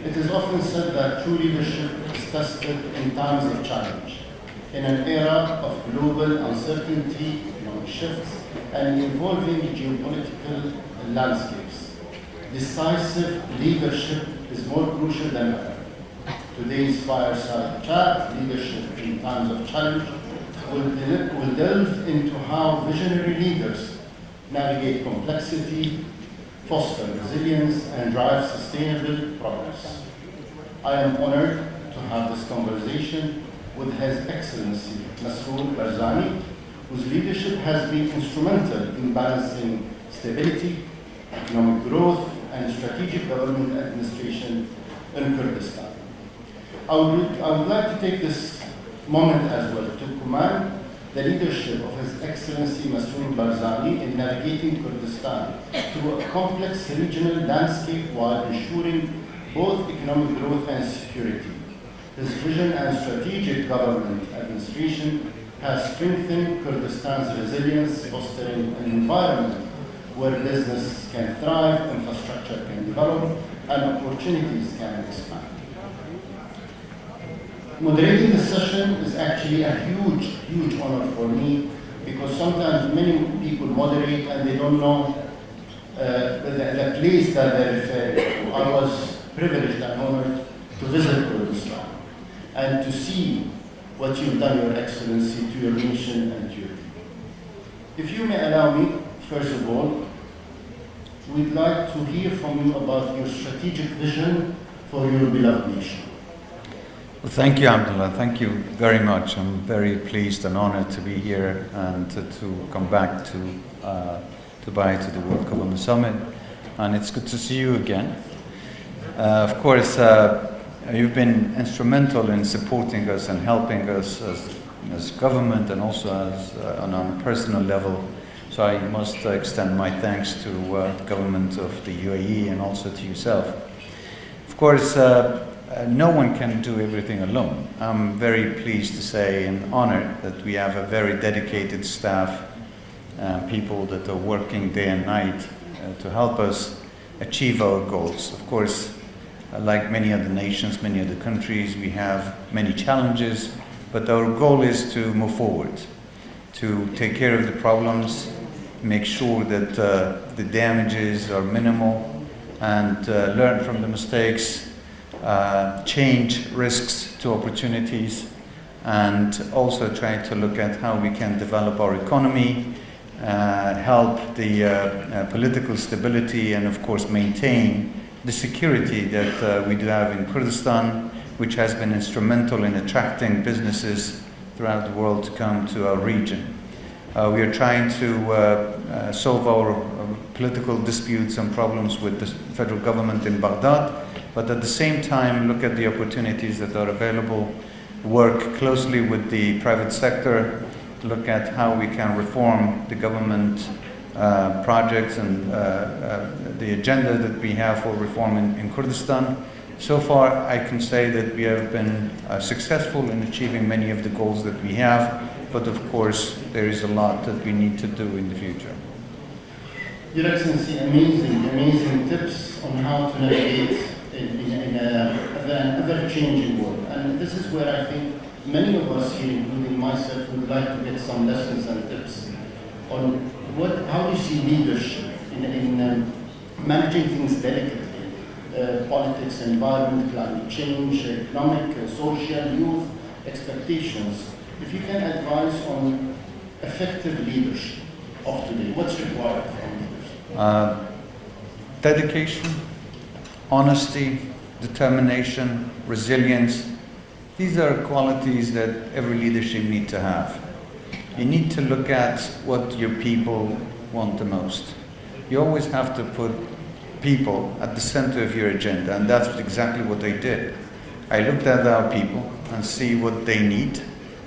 It is often said that true leadership is tested in times of challenge. In an era of global uncertainty, economic shifts, and evolving geopolitical landscapes, decisive leadership is more crucial than ever. Today's fireside chat, Leadership in Times of Challenge, will delve into how visionary leaders navigate complexity, foster resilience, and drive sustainable progress. I am honored to have this conversation with His Excellency Masrour Barzani, whose leadership has been instrumental in balancing stability, economic growth, and strategic government administration in Kurdistan. I would like to take this moment as well to commend the leadership of His Excellency Masrour Barzani in navigating Kurdistan through a complex regional landscape while ensuring both economic growth and security. His vision and strategic government administration has strengthened Kurdistan's resilience, fostering an environment where business can thrive, infrastructure can develop, and opportunities can expand. Moderating the session is actually a huge honor for me, because sometimes many people moderate and they don't know the place that they're referring to. I was privileged and honored to visit Kurdistan and to see what you've done, Your Excellency, to your nation and to your people. If you may allow me, first of all, we'd like to hear from you about your strategic vision for your beloved nation. Well, thank you, Abdullah. Thank you very much. I'm very pleased and honored to be here and to come back to Dubai to the World Government Summit. And it's good to see you again. Of course, you've been instrumental in supporting us and helping us as government and also as on a personal level. So I must extend my thanks to the government of the UAE and also to yourself. Of course, no one can do everything alone. I'm very pleased to say and honored that we have a very dedicated staff, people that are working day and night to help us achieve our goals. Of course, like many other nations, many other countries, we have many challenges, but our goal is to move forward, to take care of the problems, make sure that the damages are minimal, and learn from the mistakes, change risks to opportunities, and also try to look at how we can develop our economy, help the political stability, and of course maintain the security that we do have in Kurdistan, which has been instrumental in attracting businesses throughout the world to come to our region. We are trying to solve our political disputes and problems with the federal government in Baghdad, but at the same time look at the opportunities that are available, work closely with the private sector, look at how we can reform the government projects and the agenda that we have for reform in Kurdistan. So far, I can say that we have been successful in achieving many of the goals that we have, but of course, there is a lot that we need to do in the future. Your Excellency, amazing tips on how to navigate in an ever-changing world. And this is where I think many of us here, including myself, would like to get some lessons and tips on how do you see leadership in managing things delicately, politics, environment, climate change, economic, social, youth, expectations. If you can advise on effective leadership of today, what's required from leaders? Dedication, honesty, determination, resilience. These are qualities that every leadership needs to have. You need to look at what your people want the most. You always have to put people at the center of your agenda, and that's exactly what I did. I looked at our people and see what they need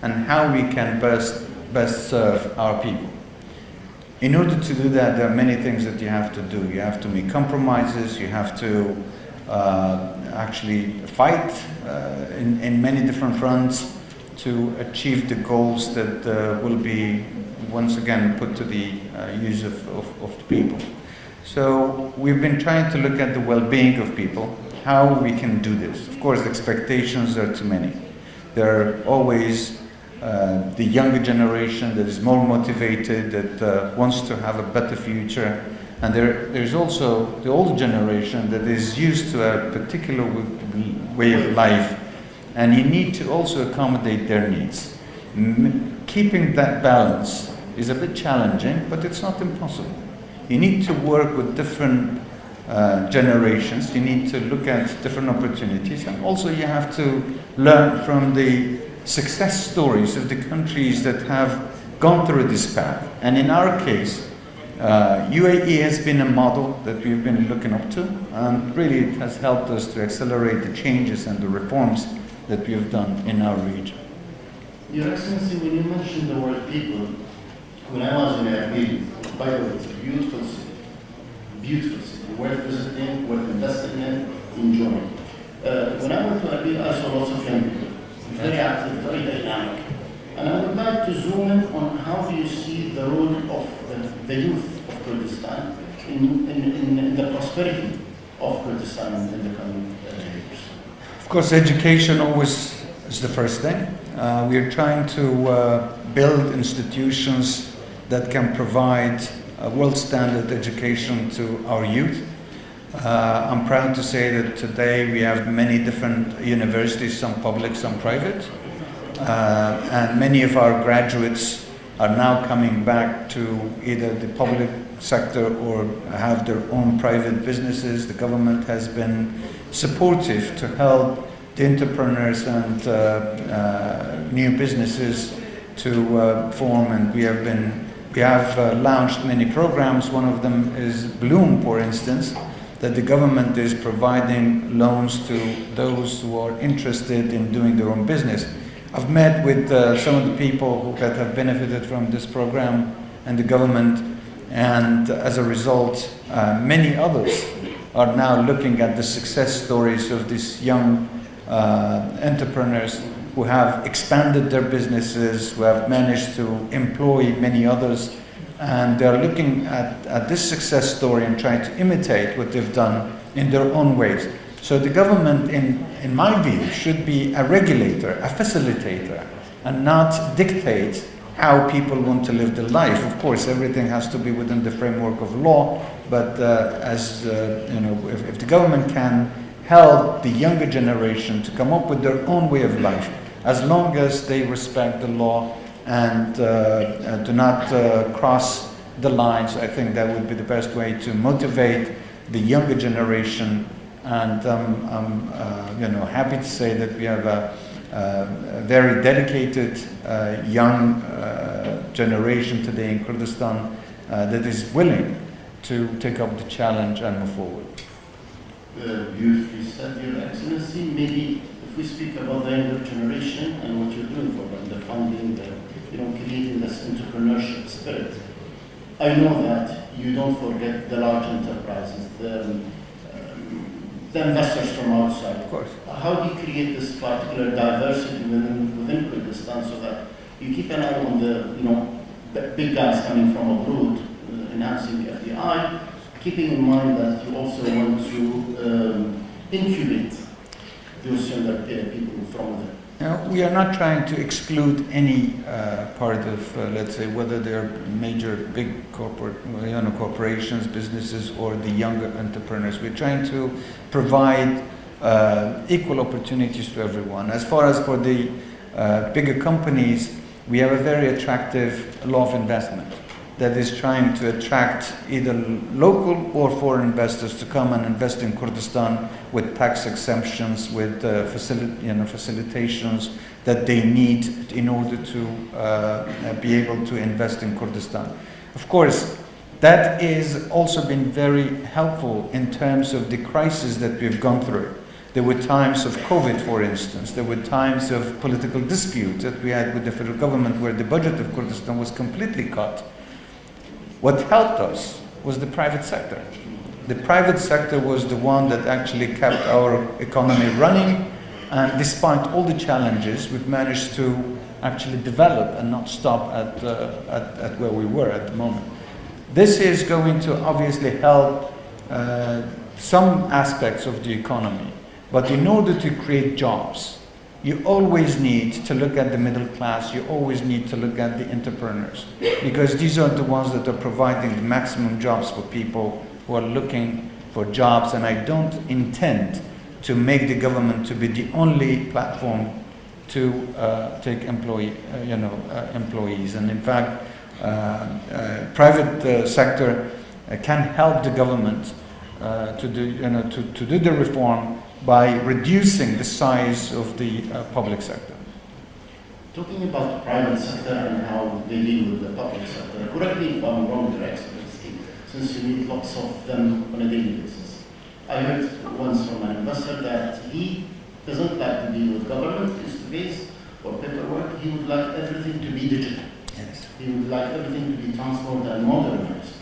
and how we can best serve our people. In order to do that, there are many things that you have to do. You have to make compromises, you have to actually fight in many different fronts to achieve the goals that will be once again put to the use of the people. So we've been trying to look at the well-being of people, how we can do this. Of course, the expectations are too many. There are always the younger generation that is more motivated, that wants to have a better future. And there's also the older generation that is used to a particular way of life. And you need to also accommodate their needs. Keeping that balance is a bit challenging, but it's not impossible. You need to work with different generations. You need to look at different opportunities. And also you have to learn from the success stories of the countries that have gone through this path. And in our case, UAE has been a model that we've been looking up to, and really it has helped us to accelerate the changes and the reforms that we have done in our region. Your Excellency, when you mentioned the word people, when I was in Erbil, by the way, it's a beautiful city, worth visiting, worth investing in, enjoying. When I went to Erbil, I saw lots of young people, very active, very dynamic. And I would like to zoom in on how do you see the role of the youth of Kurdistan in the prosperity of Kurdistan in the coming years. Of course, education always is the first thing. We are trying to build institutions that can provide a world standard education to our youth. I'm proud to say that today we have many different universities, some public, some private. And many of our graduates are now coming back to either the public sector or have their own private businesses. The government has been supportive to help the entrepreneurs and new businesses to form, and we have launched many programs. One of them is Bloom, for instance, that the government is providing loans to those who are interested in doing their own business. I've met with some of the people that have benefited from this program and the government, and as a result, many others are now looking at the success stories of these young entrepreneurs who have expanded their businesses, who have managed to employ many others, and they're looking at this success story and trying to imitate what they've done in their own ways. So the government, in my view, should be a regulator, a facilitator, and not dictate how people want to live their life. Of course, everything has to be within the framework of law, but if the government can help the younger generation to come up with their own way of life, as long as they respect the law and do not cross the lines, I think that would be the best way to motivate the younger generation. And I'm happy to say that we have a very dedicated young generation today in Kurdistan that is willing to take up the challenge and move forward. Beautifully said, Your Excellency. Maybe if we speak about the younger generation and what you're doing for them, the funding, creating this entrepreneurship spirit, I know that you don't forget the large enterprises, the investors from outside. Of course. How do you create this particular diversity within Kurdistan so that you keep an eye on the big guys coming from abroad, enhancing FDI, keeping in mind that you also want to incubate those younger people from there? Now, we are not trying to exclude any part of, let's say, whether they're major, big corporations, businesses, or the younger entrepreneurs. We're trying to provide equal opportunities to everyone. As far as for the bigger companies, we have a very attractive law of investment that is trying to attract either local or foreign investors to come and invest in Kurdistan with tax exemptions, with facilitations that they need in order to be able to invest in Kurdistan. Of course, that has also been very helpful in terms of the crisis that we've gone through. There were times of COVID, for instance. There were times of political disputes that we had with the federal government where the budget of Kurdistan was completely cut. What helped us was the private sector. The private sector was the one that actually kept our economy running, and despite all the challenges, we've managed to actually develop and not stop at where we were at the moment. This is going to obviously help some aspects of the economy. But in order to create jobs, you always need to look at the middle class, you always need to look at the entrepreneurs, because these are the ones that are providing the maximum jobs for people who are looking for jobs. And I don't intend to make the government to be the only platform to take employees. And in fact, private sector can help the government to do the reform by reducing the size of the public sector. Talking about the private sector and how they deal with the public sector, correct me if I'm wrong, Your Excellency, since you meet lots of them on a daily basis. I heard once from an investor that he doesn't like to deal with government face-to-face or paperwork. He would like everything to be digital. Yes. He would like everything to be transformed and modernized.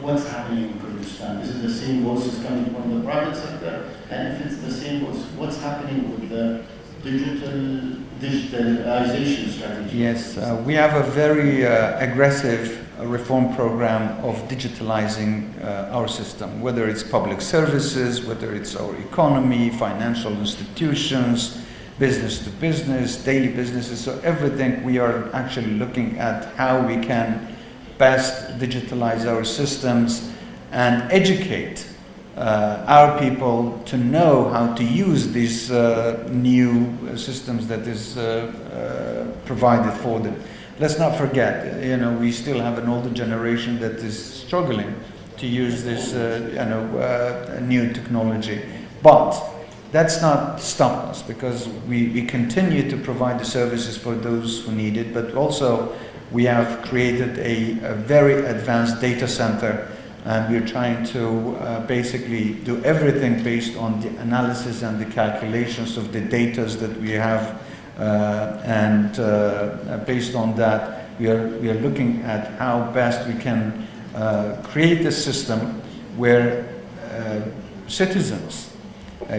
What's happening in Kurdistan? Is it the same voices coming from the private sector? And if it's the same voice, what's happening with the digitalization strategy? Yes, we have a very aggressive reform program of digitalizing our system, whether it's public services, whether it's our economy, financial institutions, business to business, daily businesses. So everything, we are actually looking at how we can best digitalize our systems and educate our people to know how to use these new systems that is provided for them. Let's not forget, we still have an older generation that is struggling to use this new technology. But that's not stopped us, because we continue to provide the services for those who need it, but also we have created a very advanced data center, and we're trying to basically do everything based on the analysis and the calculations of the data that we have, and based on that we are looking at how best we can create a system where citizens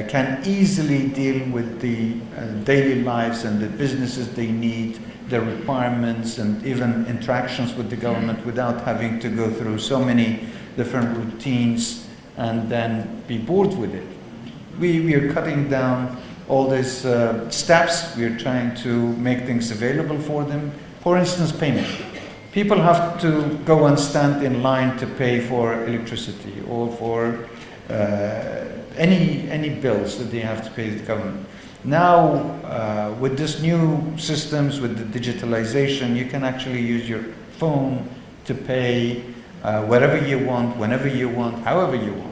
can easily deal with the daily lives and the businesses they need, their requirements, and even interactions with the government without having to go through so many different routines and then be bored with it. We are cutting down all these steps. We are trying to make things available for them. For instance, payment. People have to go and stand in line to pay for electricity or for any bills that they have to pay to the government. Now, with this new systems, with the digitalization, you can actually use your phone to pay wherever you want, whenever you want, however you want.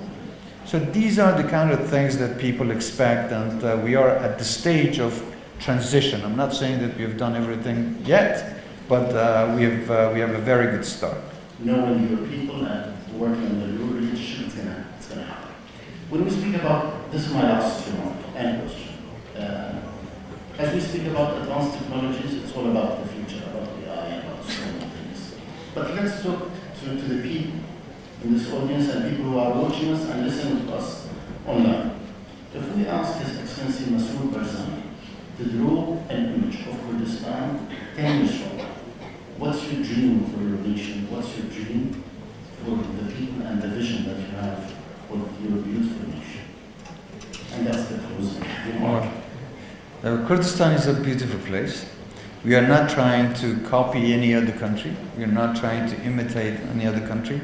So these are the kind of things that people expect, and we are at the stage of transition. I'm not saying that we've done everything yet, but we have a very good start. Knowing your people and working on the your leadership, it's gonna happen. When we speak about, this is my last question. As we speak about advanced technologies, it's all about the future, about AI, about so many things. But let's talk to the people in this audience and people who are watching us and listening to us online. If we ask His Excellency Masrour Barzani to draw an image of Kurdistan 10 years from now, what's your dream for your nation? What's your dream for the people and the vision that you have for your beautiful nation? And that's the closing remark. Kurdistan is a beautiful place. We are not trying to copy any other country. We are not trying to imitate any other country.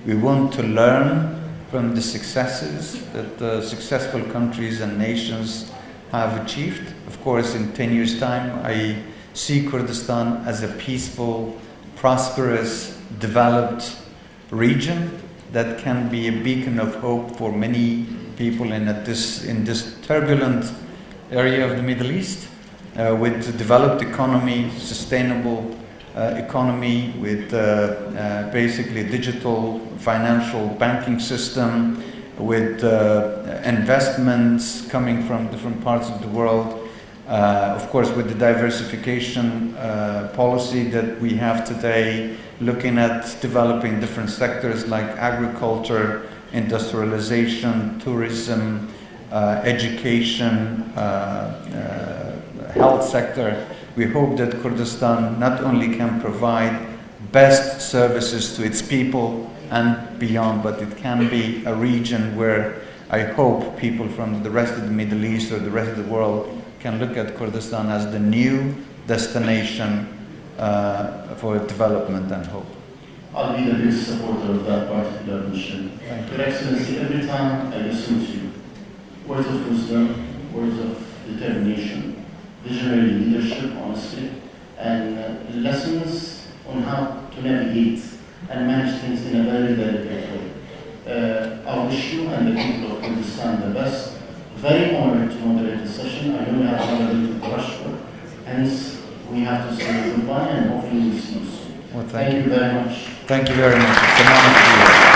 We want to learn from the successes that successful countries and nations have achieved. Of course, in 10 years' time, I see Kurdistan as a peaceful, prosperous, developed region that can be a beacon of hope for many people in this turbulent area of the Middle East, with a developed economy, sustainable economy, with basically a digital financial banking system, with investments coming from different parts of the world. Of course, with the diversification policy that we have today, looking at developing different sectors like agriculture, industrialization, tourism, education, health sector. We hope that Kurdistan not only can provide best services to its people, and beyond, but it can be a region where I hope people from the rest of the Middle East or the rest of the world can look at Kurdistan as the new destination for development and hope. I'll be the biggest supporter of that particular mission. Your Excellency, every time I listen to you, words of wisdom, words of determination, visionary leadership, honestly, and lessons on how to navigate and manage things in a very delicate way. I wish you and the people of Kurdistan the best. Very honored to moderate the session. I know we have another little rush, but hence we have to say goodbye and hopefully we'll see you soon. Well, thank you very much. Thank you very much. It's an honor to be here.